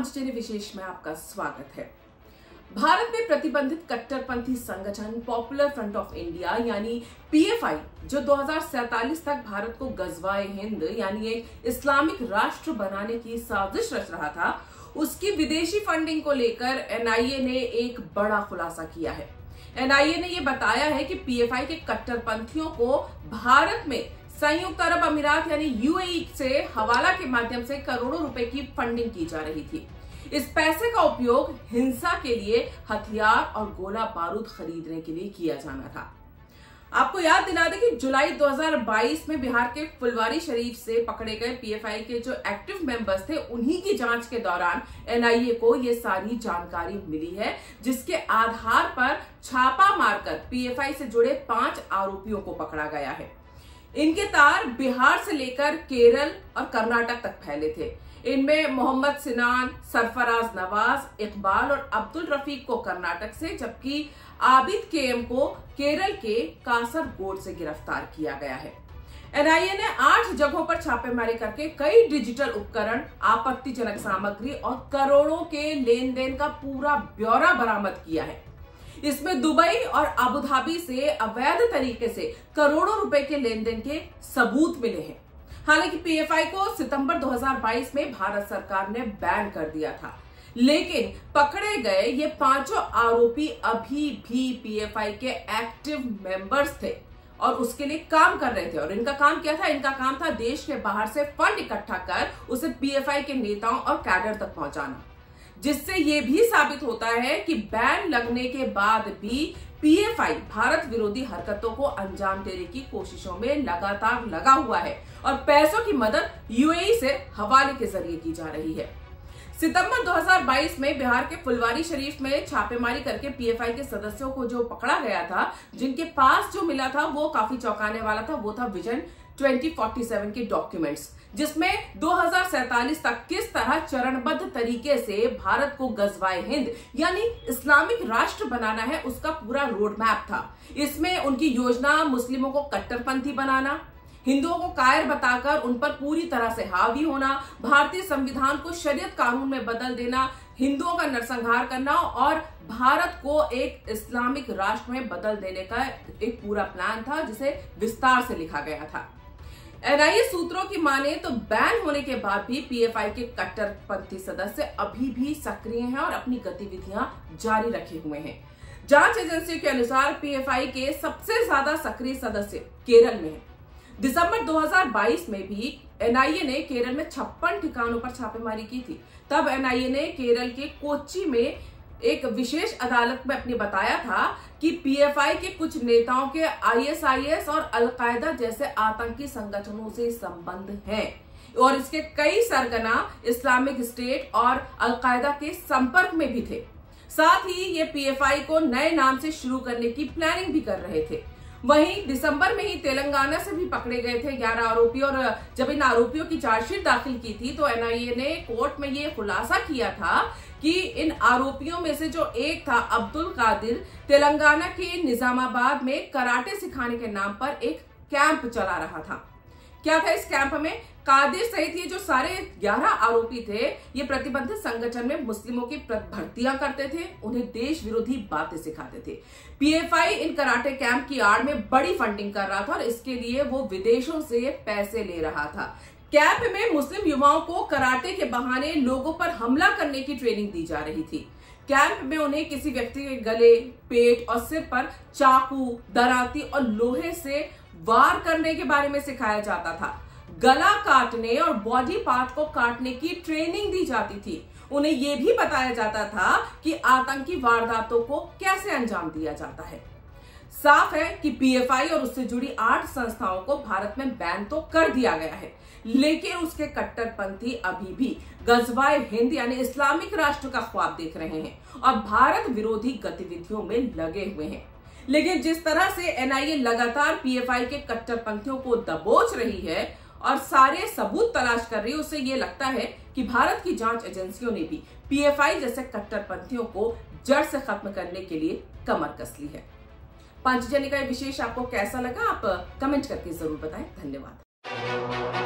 पांचजन्य विशेष में आपका स्वागत है। भारत में प्रतिबंधित कट्टरपंथी संगठन पॉपुलर फ्रंट ऑफ इंडिया यानी पीएफआई जो 2047 तक भारत को गजवाए हिंद यानी एक इस्लामिक राष्ट्र बनाने की साजिश रच रहा था, उसकी विदेशी फंडिंग को लेकर एनआईए ने एक बड़ा खुलासा किया है। एनआईए ने यह बताया है कि पीएफआई के कट्टरपंथियों को भारत में संयुक्त अरब अमीरात यानी यूएई से हवाला के माध्यम से करोड़ों रुपए की फंडिंग की जा रही थी। इस पैसे का उपयोग हिंसा के लिए हथियार और गोला बारूद खरीदने के लिए किया जाना था। आपको याद दिला दें कि जुलाई 2022 में बिहार के फुलवारी शरीफ से पकड़े गए पीएफआई के जो एक्टिव मेंबर्स थे, उन्हीं की जांच के दौरान एनआईए को ये सारी जानकारी मिली है, जिसके आधार पर छापा मारकर पीएफआई से जुड़े 5 आरोपियों को पकड़ा गया है। इनके तार बिहार से लेकर केरल और कर्नाटक तक फैले थे। इनमें मोहम्मद सिनान, सरफराज नवाज, इकबाल और अब्दुल रफीक को कर्नाटक से, जबकि आबिद केएम को केरल के कासरगोड से गिरफ्तार किया गया है। एनआईए ने 8 जगहों पर छापेमारी करके कई डिजिटल उपकरण, आपत्तिजनक सामग्री और करोड़ों के लेन देन का पूरा ब्यौरा बरामद किया है। इसमें दुबई और अबू धाबी से अवैध तरीके से करोड़ों रुपए के लेन देन के सबूत मिले हैं। हालांकि पीएफआई को सितंबर 2022 में भारत सरकार ने बैन कर दिया था, लेकिन पकड़े गए ये 5 आरोपी अभी भी पीएफआई के एक्टिव मेंबर्स थे और उसके लिए काम कर रहे थे। और इनका काम क्या था? इनका काम था देश के बाहर से फंड इकट्ठा कर उसे पीएफआई के नेताओं और कैडर तक पहुंचाना, जिससे ये भी साबित होता है कि बैन लगने के बाद भी पीएफआई भारत विरोधी हरकतों को अंजाम देने की कोशिशों में लगातार लगा हुआ है और पैसों की मदद यूएई से हवाले के जरिए की जा रही है। सितंबर 2022 में बिहार के फुलवारी शरीफ में छापेमारी करके पीएफआई के सदस्यों को जो पकड़ा गया था, जिनके पास जो मिला था वो काफी चौंकाने वाला था। वो था विजन 2047 के डॉक्यूमेंट्स, जिसमें 2047 तक किस तरह चरणबद्ध तरीके से भारत को गजवाए हिंद यानी इस्लामिक राष्ट्र बनाना है, उसका पूरा रोड मैप था। इसमें उनकी योजना मुस्लिमों को कट्टरपंथी बनाना, हिंदुओं को कायर बताकर उन पर पूरी तरह से हावी होना, भारतीय संविधान को शरीयत कानून में बदल देना, हिंदुओं का नरसंहार करना और भारत को एक इस्लामिक राष्ट्र में बदल देने का एक पूरा प्लान था, जिसे विस्तार से लिखा गया था। एनआईए सूत्रों की माने तो बैन होने के बाद भी पीएफआई के कट्टरपंथी सदस्य अभी भी सक्रिय हैं और अपनी गतिविधियां जारी रखे हुए हैं। जांच एजेंसी के अनुसार पीएफआई के सबसे ज्यादा सक्रिय सदस्य केरल में हैं। दिसंबर 2022 में भी एनआईए ने केरल में 56 ठिकानों पर छापेमारी की थी। तब एनआईए ने केरल के कोच्चि में एक विशेष अदालत में अपने बताया था कि पीएफआई के कुछ नेताओं के आईएसआईएस और अलकायदा जैसे आतंकी संगठनों से संबंध हैं और इसके कई सरगना इस्लामिक स्टेट और अलकायदा के संपर्क में भी थे। साथ ही ये पीएफआई को नए नाम से शुरू करने की प्लानिंग भी कर रहे थे। वहीं दिसंबर में ही तेलंगाना से भी पकड़े गए थे 11 आरोपी और जब इन आरोपियों की चार्जशीट दाखिल की थी तो एनआईए ने कोर्ट में ये खुलासा किया था कि इन आरोपियों में से जो एक था अब्दुल कादिर, तेलंगाना के निजामाबाद में कराटे सिखाने के नाम पर एक कैंप चला रहा था। क्या था इस कैंप में? कादिर सहित ये जो सारे 11 आरोपी थे, ये प्रतिबंधित संगठन में मुस्लिमों की भर्तियां करते थे, उन्हें देश विरोधी बातें सिखाते थे। पीएफआई इन कराटे कैंप की आड़ में बड़ी फंडिंग कर रहा था और इसके लिए वो विदेशों से पैसे ले रहा था। कैंप में मुस्लिम युवाओं को कराटे के बहाने लोगों पर हमला करने की ट्रेनिंग दी जा रही थी। कैंप में उन्हें किसी व्यक्ति के गले, पेट और सिर पर चाकू, दराती और लोहे से वार करने के बारे में सिखाया जाता था। गला काटने और बॉडी पार्ट को काटने की ट्रेनिंग दी जाती थी। उन्हें यह भी बताया जाता था कि आतंकी वारदातों को कैसे अंजाम दिया जाता है। साफ है कि पीएफआई और उससे जुड़ी 8 संस्थाओं को भारत में बैन तो कर दिया गया है, लेकिन उसके कट्टरपंथी अभी भी गजवाए हिंद यानी इस्लामिक राष्ट्र का ख्वाब देख रहे हैं और भारत विरोधी गतिविधियों में लगे हुए हैं। लेकिन जिस तरह से एनआईए लगातार पीएफआई के कट्टरपंथियों को दबोच रही है और सारे सबूत तलाश कर रही है, उससे ये लगता है कि भारत की जांच एजेंसियों ने भी पीएफआई जैसे कट्टरपंथियों को जड़ से खत्म करने के लिए कमर कस ली है। पांचजन्य का विशेष आपको कैसा लगा? आप कमेंट करके जरूर बताएं। धन्यवाद।